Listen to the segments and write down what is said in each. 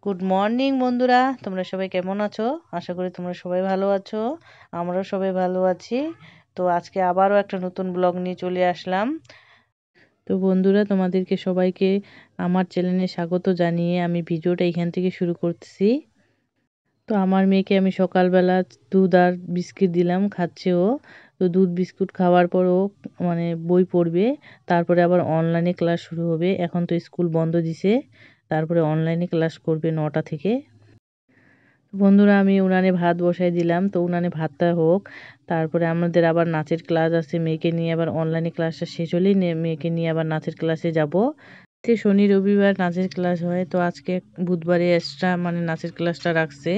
Good morning বন্ধুরা, তোমরা সবাই কেমন আছো? আশা করি তোমরা সবাই ভালো আছো। আমরাও সবাই ভালো আছি। তো আজকে আবারও একটা নতুন ব্লগ নিয়ে চলে আসলাম। তো বন্ধুরা, তোমাদেরকে সবাইকে আমার চ্যানেলে স্বাগত জানিয়ে আমি ভিডিওটা এখান থেকে শুরু করতেছি। তো আমার মেয়েকে আমি সকালবেলা দুধ আর বিস্কিট দিলাম, খাচ্ছে ও। তো দুধ বিস্কুট খাওয়ার পর ও বই পড়বে, তারপরে আবার অনলাইনে ক্লাস শুরু হবে। এখন তো স্কুল বন্ধ দিছে, তারপরে অনলাইনে ক্লাস করবে 9টা থেকে। বন্ধুরা, আমি উনানে ভাত বসাই দিলাম, তো উনানে ভাতটা হোক। তারপরে আমাদের আবার নাচের ক্লাস আছে, মেয়েকে নিয়ে আবার অনলাইনে ক্লাসটা শেষ হলেই মেয়েকে নিয়ে আবার নাচের ক্লাসে যাব। শনি রবিবার নাচের ক্লাস হয়, তো আজকে বুধবারে এক্সট্রা নাচের ক্লাসটা রাখছে।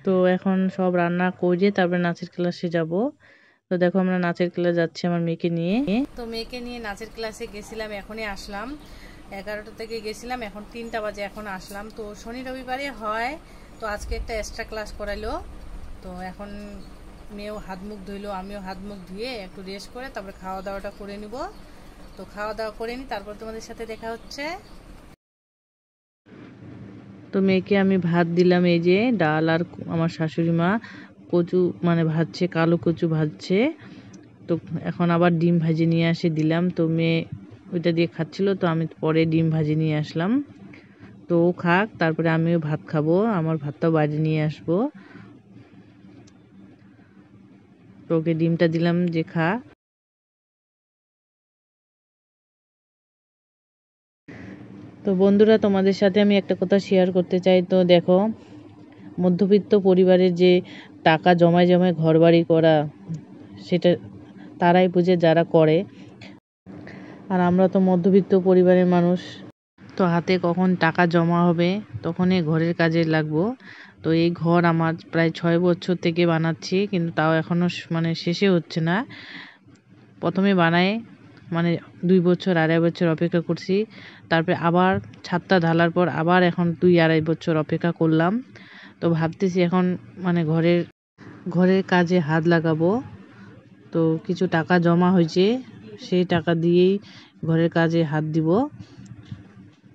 তো এখন সব রান্না করে তারপরে নাচের ক্লাসে যাব। তো দেখো আমরা নাচের ক্লাস যাচ্ছি আমার মেয়েকে নিয়ে। তো মেয়েকে নিয়ে নাচের ক্লাসে গেছিলাম, এখনই আসলাম। 11টা থেকে গেছিলাম, এখন 3টা বাজে এখন আসলাম। তো শনি রবিবারে হয়, তো আজকে একটা এক্সট্রা ক্লাস করাইলো। তো এখন মেয়েও হাত মুখ ধুইলো, আমিও হাত মুখ ধুয়ে একটু রেস্ট করে তারপরে খাওয়া দাওয়াটা করে নিব। তো খাওয়া দাওয়া করে নি, তারপর তোমাদের সাথে দেখা হচ্ছে। তো মেয়েকে আমি ভাত দিলাম, এই যে ডাল, আর আমার শাশুড়ি মা কচু ভাজছে, কালো কচু ভাজছে। তো এখন আবার ডিম ভাজি নিয়ে আসে দিলাম, তো মেয়ে ওইটা দিয়ে খাচ্ছিল, তো আমি পরে ডিম ভাজি নিয়ে আসলাম। তো ও খাক, তারপরে আমিও ভাত খাবো, আমার ভাতটাও বাইরে নিয়ে আসবো। তো ওকে ডিমটা দিলাম যে খা। তো বন্ধুরা, তোমাদের সাথে আমি একটা কথা শেয়ার করতে চাই। তো দেখো, মধ্যবিত্ত পরিবারের যে টাকা জমায় জমায় ঘর বাড়ি করা, সেটা তারাই বুঝে যারা করে। আর আমরা তো মধ্যবিত্ত পরিবারের মানুষ, তো হাতে কখন টাকা জমা হবে তখনই ঘরের কাজে লাগবো। তো এই ঘর আমার প্রায় 6 বছর থেকে বানাচ্ছি, কিন্তু তাও এখনও শেষে হচ্ছে না। প্রথমে বানায় 2 বছর 2.5 বছর অপেক্ষা করছি, তারপরে আবার ছাদটা ঢালার পর আবার এখন 2-2.5 বছর অপেক্ষা করলাম। তো ভাবতেছি এখন ঘরের ঘরের কাজে হাত লাগাবো। তো কিছু টাকা জমা হয়েছে, সেই টাকা দিয়েই ঘরের কাজে হাত দিব।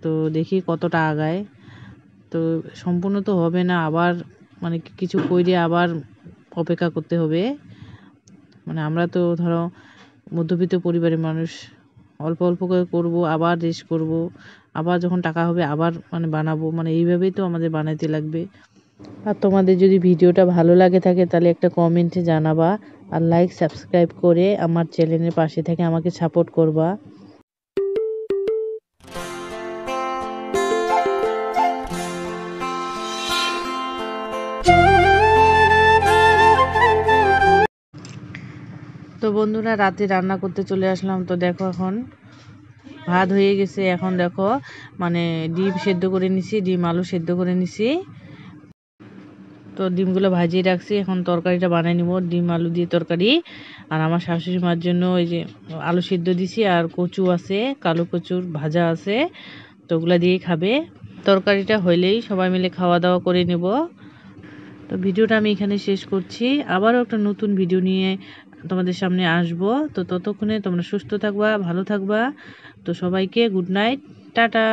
তো দেখি কতটা আগায়। তো সম্পূর্ণ তো হবে না, আবার কিছু কইরে আবার অপেক্ষা করতে হবে। আমরা তো ধরো মধ্যবিত্ত পরিবারের মানুষ, অল্প অল্প করে করবো, আবার রেস্ট করব, আবার যখন টাকা হবে আবার বানাবো, এইভাবেই তো আমাদের বানাইতে লাগবে। আর তোমাদের যদি ভিডিওটা ভালো লাগে থাকে তাহলে একটা কমেন্টে জানাবা, আর লাইক সাবস্ক্রাইব করে আমার চ্যানেলের পাশে থেকে আমাকে সাপোর্ট করবা। তো বন্ধুরা, রাতে রান্না করতে চলে আসলাম। তো দেখো এখন ভাত হয়ে গেছে, এখন দেখো ডিম সেদ্ধ করে নিছি, ডিম আলু সেদ্ধ করে নিছি। তো ডিমগুলো ভাজিয়ে রাখছি, এখন তরকারিটা বানিয়ে নিব, ডিম আলু দিয়ে তরকারি। আর আমার শাশুড়ি মার জন্য ওই যে আলু সিদ্ধ দিছি, আর কচু আছে, কালো কচুর ভাজা আছে, তো ওগুলা দিয়ে খাবে। তরকারিটা হইলেই সবাই মিলে খাওয়া দাওয়া করে নেব। তো ভিডিওটা আমি এখানে শেষ করছি, আবারও একটা নতুন ভিডিও নিয়ে তোমাদের সামনে আসব। তো ততক্ষণে তোমরা সুস্থ থাকবা, ভালো থাকবা। তো সবাইকে গুড নাইট, টাটা।